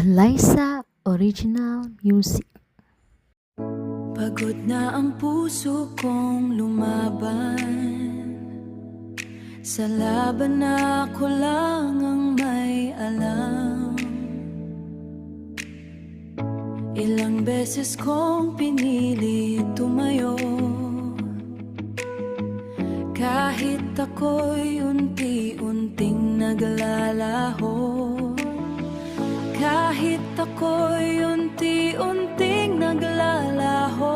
Alyssa Original Music. Pagod na ang puso kong lumaban, sa laban na ako lang ang may alam. Ilang beses kong pinili tumayo, kahit ako'y unti-unting naglalaho. Kahit ako'y unti-unting naglalaho,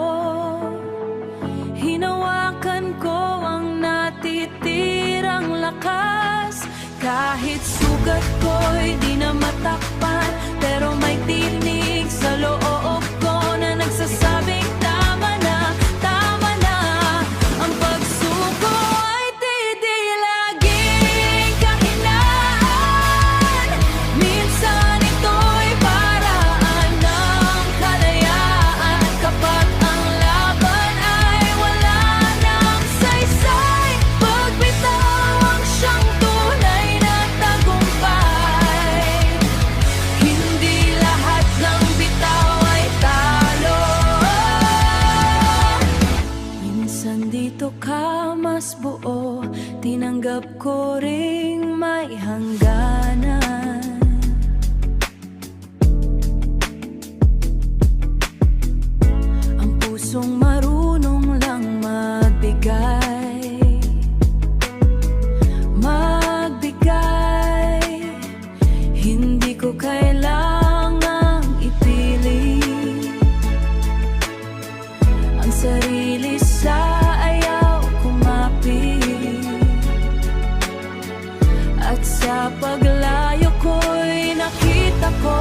hinawakan ko ang natitirang lakas. Kahit sugat ko'y di na matakpan, pero may tinig sa loob ko na nagsasabing tama na, tama na. Ang pagsuko ay di laging kahinaan. Minsan ito'y paraan ng kalayaan. Kapag ang laban ay wala ng saysay, pagbitaw ang siyang tunay na tagumpay. Hindi lahat ng bitaw ay talo. Minsan dito ka mas buo, tinanggap ko ring may hangganan. Ang pusong marunong lang magbigay, magbigay. Hindi ko kailangang ipilit ang sarili sa ayaw kumapit. At sa paglayo ko'y nakita ko